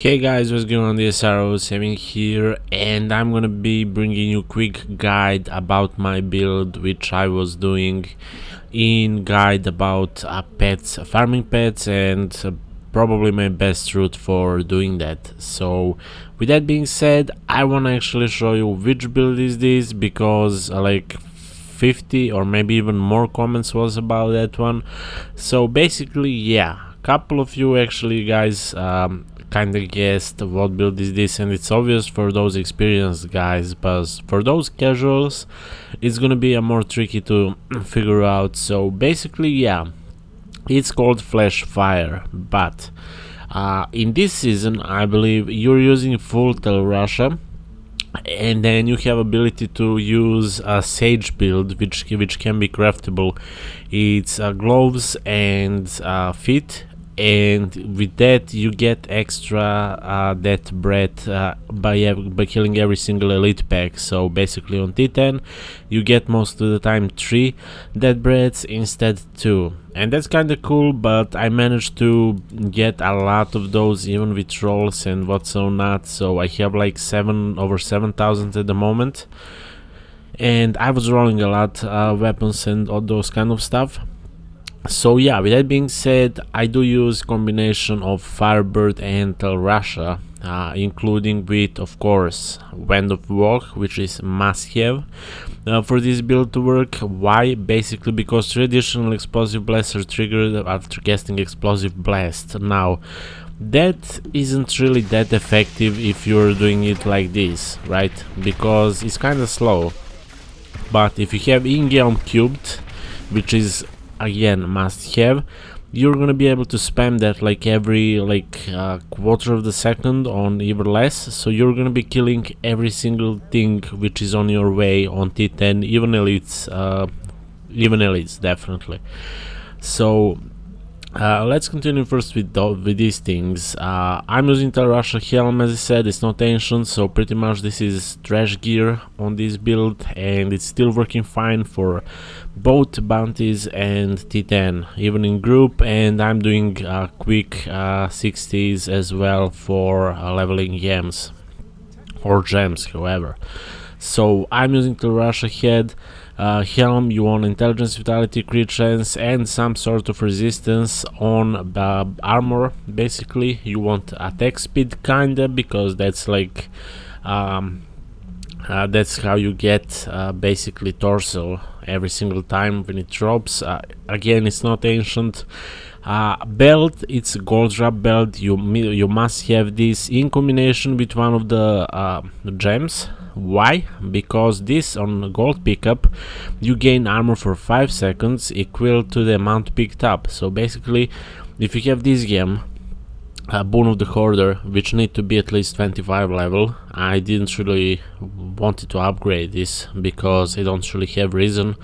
Hey guys, what's going on? This is Saving here, and I'm gonna be bringing you a quick guide about my build, which I was doing in guide about pets, farming pets, and probably my best route for doing that. So with that being said, I want to actually show you which build is this, because like 50 or maybe even more comments was about that one. So basically, yeah, couple of you actually guys kind of guessed what build is this, and it's obvious for those experienced guys, but for those casuals it's gonna be a more tricky to figure out. So basically, yeah, it's called Flash Fire, but in this season I believe you're using full Tel Russia, and then you have ability to use a Sage build, which can be craftable. It's gloves and feet, and with that you get extra death breath by killing every single elite pack. So basically on T10 you get most of the time 3 death breaths instead 2, and that's kind of cool. But I managed to get a lot of those even with trolls and what's so not, so I have like over 7,000 at the moment, and I was rolling a lot weapons and all those kind of stuff. So yeah, with that being said, I do use combination of Firebird and Tel Russia, including with, of course, Wand of Walk, which is must-have for this build to work. Why? Basically because traditional explosive blasts are triggered after casting explosive blast. Now, that isn't really that effective if you're doing it like this, right? Because it's kind of slow. But if you have in-game cubed, which is again must have, you're gonna be able to spam that like every quarter of the second on either less, so you're gonna be killing every single thing which is on your way on T10, even elites definitely. So let's continue first with these things. I'm using Tel Russia Helm, as I said. It's not ancient, so pretty much this is trash gear on this build, and it's still working fine for both Bounties and T10, even in group. And I'm doing quick 60s as well for leveling gems or gems, however. So I'm using Tel Russia head. Helm, you want intelligence, vitality, crit chance, and some sort of resistance on the armor. Basically, you want attack speed, kinda, because that's like that's how you get basically torso every single time when it drops. Again, it's not ancient. Belt, it's gold drop belt. You must have this in combination with one of the gems. Why? Because this on gold pickup you gain armor for 5 seconds equal to the amount picked up. So basically, if you have this gem, Boon of the Hoarder, which need to be at least 25 level, I didn't really wanted to upgrade this because I don't really have reason.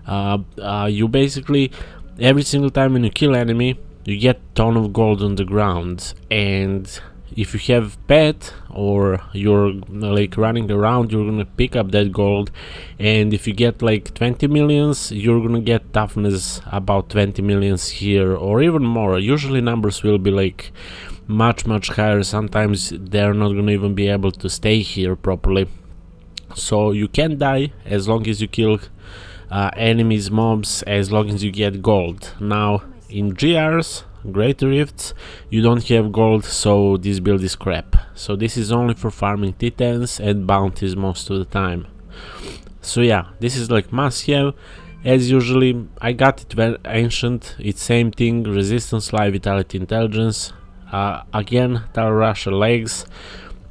You basically, every single time when you kill enemy, you get ton of gold on the ground, and if you have pet or you're like running around, you're gonna pick up that gold. And if you get like 20 millions, you're gonna get toughness about 20 millions here, or even more. Usually numbers will be like much higher. Sometimes they're not gonna even be able to stay here properly. So you can't die as long as you kill enemies, mobs, as long as you get gold. Now in GRs, Greater Rifts, you don't have gold, so this build is crap. So this is only for farming T10s and Bounties most of the time. So yeah, this is like must have. As usually, I got it very ancient. It's same thing: resistance, life, vitality, intelligence. Again, Tel Russia legs,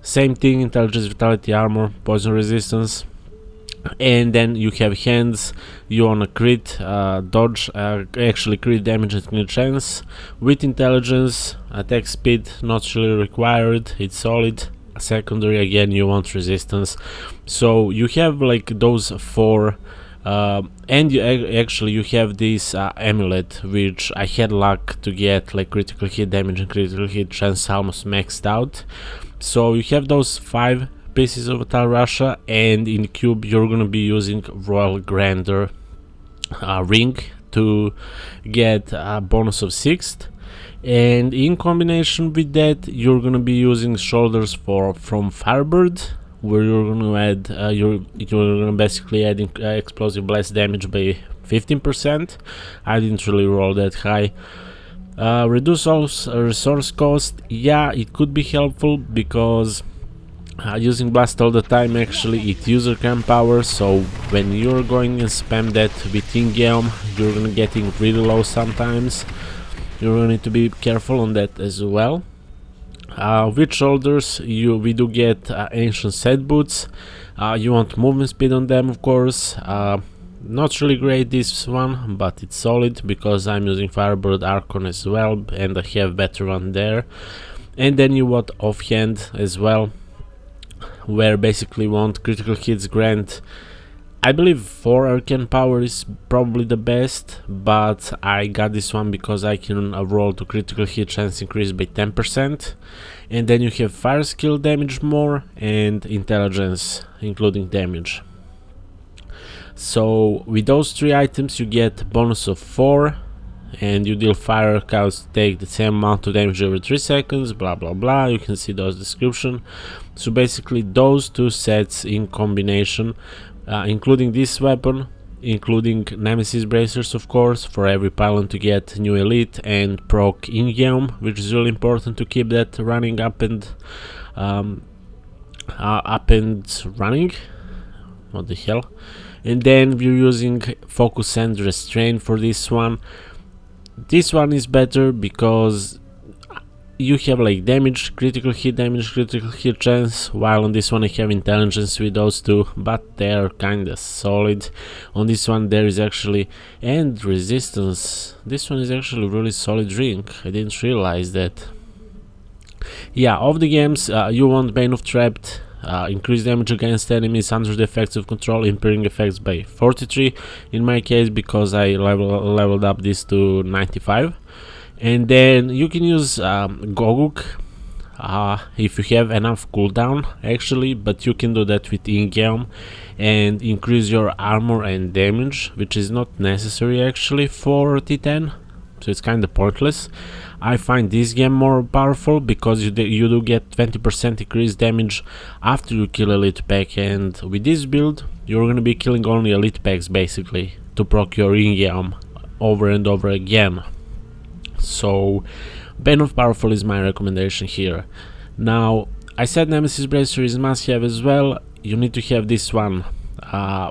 same thing: intelligence, vitality, armor, poison resistance. And then you have hands. You want a crit, dodge, actually crit damage and crit chance with intelligence. Attack speed not really required, it's solid. Secondary, again, you want resistance. So you have like those 4, and you have this amulet, which I had luck to get, like critical hit damage and critical hit chance almost maxed out. So you have those 5 pieces of Tel Russia, and in cube you're gonna be using Royal Grandeur ring to get a bonus of 6th. And in combination with that, you're gonna be using shoulders from Firebird, where you're gonna add you're gonna basically adding explosive blast damage by 15%. I didn't really roll that high. Reduce resource cost, yeah, it could be helpful because using blast all the time actually eat user cam power, so when you're going and spam that with in-game, you're gonna getting really low sometimes. You're gonna need to be careful on that as well. With shoulders, we do get ancient set boots. You want movement speed on them, of course. Not really great this one, but it's solid because I'm using Firebird Archon as well, and I have better one there. And then you want offhand as well, where basically want critical hits grant. I believe 4 arcane power is probably the best, but I got this one because I can roll to critical hit chance increase by 10%. And then you have fire skill damage more and intelligence including damage. So with those 3 items you get bonus of 4, and you deal fire counts take the same amount of damage every 3 seconds, blah blah blah. You can see those description. So basically those 2 sets in combination, including this weapon, including Nemesis bracers of course, for every pylon to get new elite and proc in-game, which is really important to keep that running up and running. What the hell? And then we're using focus and restraint for this one. This one is better because you have like damage, critical hit damage, critical hit chance, while on this one I have intelligence with those 2, but they're kinda solid. On this one there is actually, and resistance. This one is actually really solid ring. I didn't realize that. Yeah, of the games, you want Bane of Trapped. Increase damage against enemies under the effects of control, impairing effects by 43 in my case because I leveled up this to 95. And then you can use Goguk if you have enough cooldown actually, but you can do that with in-game and increase your armor and damage, which is not necessary actually for T10, so it's kinda pointless. I find this game more powerful because you do get 20% increased damage after you kill elite pack, and with this build you're gonna be killing only elite packs basically to proc your in-game over and over again. So Bane of Powerful is my recommendation here. Now I said Nemesis Bracer is must have as well. You need to have this one,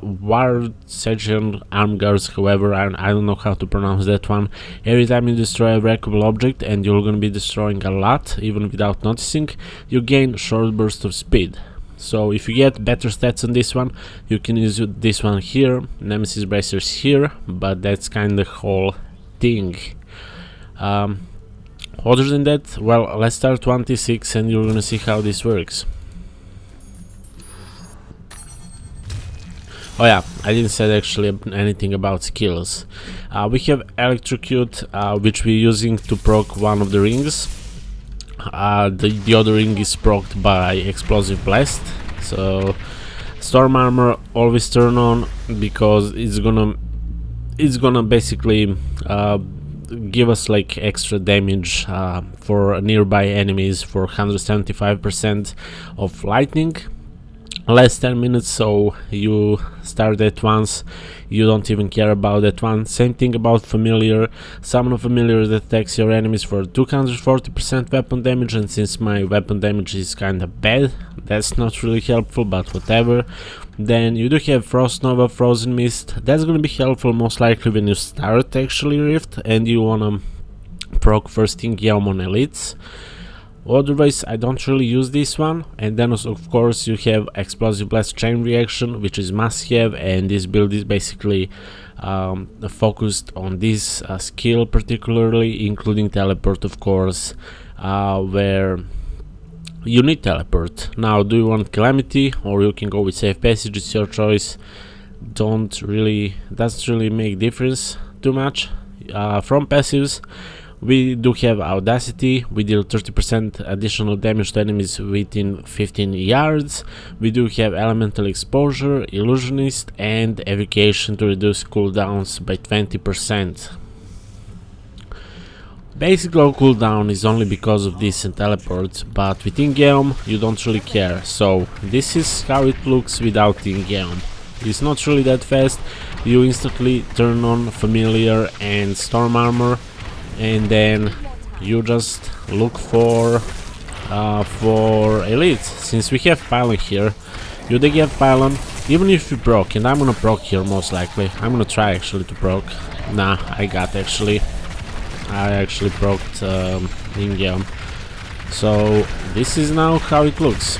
War Sergeant Arm Guards, however, I don't know how to pronounce that one. Every time you destroy a breakable object, and you're gonna be destroying a lot even without noticing, you gain short burst of speed. So if you get better stats on this one, you can use this one here, Nemesis Bracers here, but that's kind of whole thing. Other than that, well, let's start 1t6 and you're gonna see how this works. Oh yeah, I didn't say actually anything about skills. We have Electrocute, which we're using to proc one of the rings. The other ring is procced by Explosive Blast. So Storm Armor always turn on because it's gonna basically give us like extra damage for nearby enemies for 175% of lightning. Last 10 minutes, so you start at once, you don't even care about that one. Same thing about Familiar. Summon a Familiar that attacks your enemies for 240% weapon damage, and since my weapon damage is kinda bad, that's not really helpful, but whatever. Then you do have Frost Nova, Frozen Mist. That's gonna be helpful most likely when you start actually Rift and you wanna proc first thing Yelm on elites. Otherwise, I don't really use this one. And then of course you have Explosive Blast Chain Reaction, which is must have, and this build is basically focused on this skill particularly, including teleport of course, where you need teleport. Now, do you want Calamity or you can go with Safe Passage, it's your choice. Doesn't really make difference too much. From passives, we do have Audacity. We deal 30% additional damage to enemies within 15 yards. We do have Elemental Exposure, Illusionist, and Evocation to reduce cooldowns by 20%. Basic low cooldown is only because of decent teleport, but with in-game you don't really care, so this is how it looks without in-game. It's not really that fast. You instantly turn on familiar and storm armor, and then you just look for elites. Since we have pylon here, you do get pylon even if you proc, and I'm gonna proc here most likely. I'm gonna try actually to proc. Nah, I actually procced in-game. So this is now how it looks.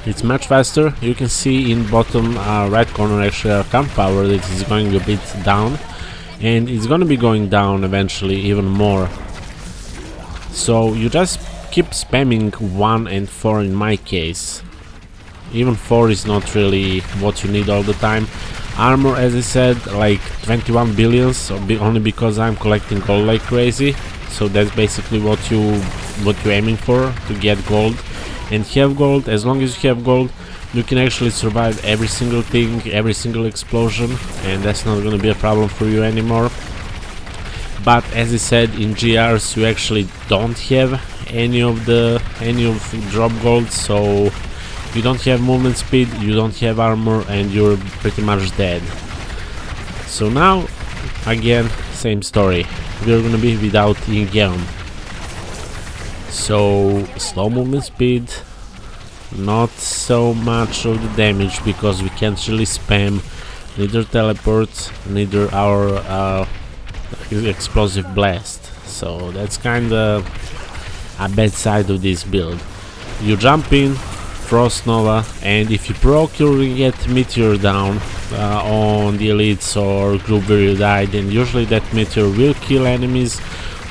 It's much faster. You can see in bottom right corner actually our camp power that is going a bit down, and it's gonna be going down eventually even more. So you just keep spamming 1 and 4 in my case. Even 4 is not really what you need all the time. Armor, as I said, like 21 billions, only because I'm collecting gold like crazy. So that's basically what you're aiming for, to get gold and have gold. As long as you have gold, you can actually survive every single thing, every single explosion, and that's not gonna be a problem for you anymore. But as I said, in GRs you actually don't have any of drop gold, so you don't have movement speed, you don't have armor, and you're pretty much dead. So now, again, same story. We're gonna be without in-game. So, slow movement speed, not so much of the damage because we can't really spam neither teleport, neither our explosive blast. So that's kinda a bad side of this build. You jump in, Frost Nova, and if you proc, you'll get Meteor down on the elites or group where you died, and usually that Meteor will kill enemies,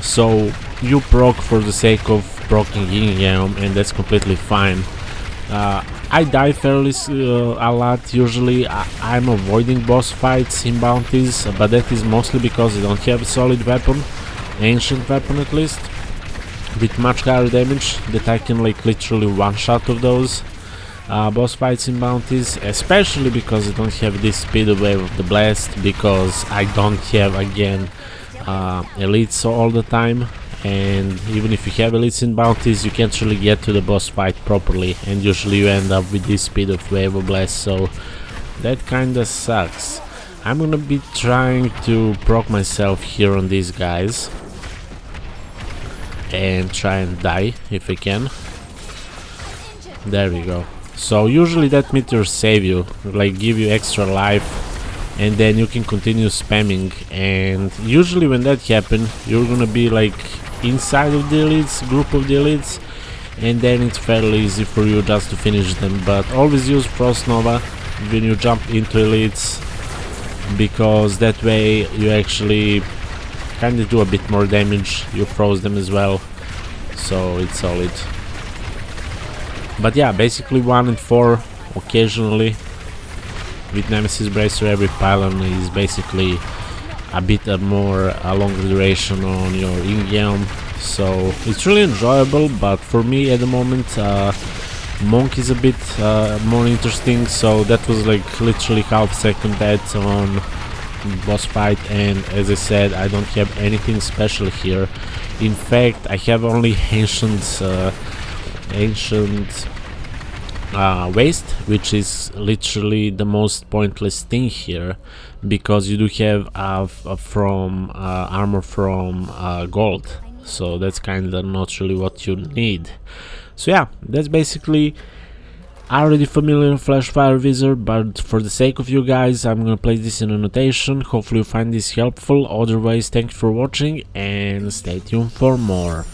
so you proc for the sake of proccing in-game, and that's completely fine. I die fairly a lot. Usually I'm avoiding boss fights in Bounties, but that is mostly because I don't have a solid weapon, ancient weapon at least, with much higher damage that I can like literally one-shot of those boss fights in Bounties, especially because I don't have this speed of wave of the blast, because I don't have again elites all the time, and even if you have elites in Bounties you can't really get to the boss fight properly, and usually you end up with this speed of wave of blast, so that kinda sucks. I'm gonna be trying to proc myself here on these guys and try and die if I can. There we go. So usually that Meteor save you, like give you extra life, and then you can continue spamming, and usually when that happens you're gonna be like inside of the elites, group of the elites, and then it's fairly easy for you just to finish them. But always use Frost Nova when you jump into elites, because that way you actually kinda do a bit more damage. You froze them as well, so it's solid. But yeah, basically 1 and 4 occasionally with Nemesis Bracer. Every pylon is basically a bit more a longer duration on your in-game, so it's really enjoyable. But for me at the moment, Monk is a bit more interesting, so that was like literally half-second death on boss fight, and as I said, I don't have anything special here. In fact, I have only ancient waste, which is literally the most pointless thing here, because you do have armor from gold, so that's kinda not really what you need. So yeah, that's basically already familiar Flashfire Wizzard, but for the sake of you guys I'm gonna place this in annotation. Hopefully you find this helpful. Otherwise, thank you for watching and stay tuned for more.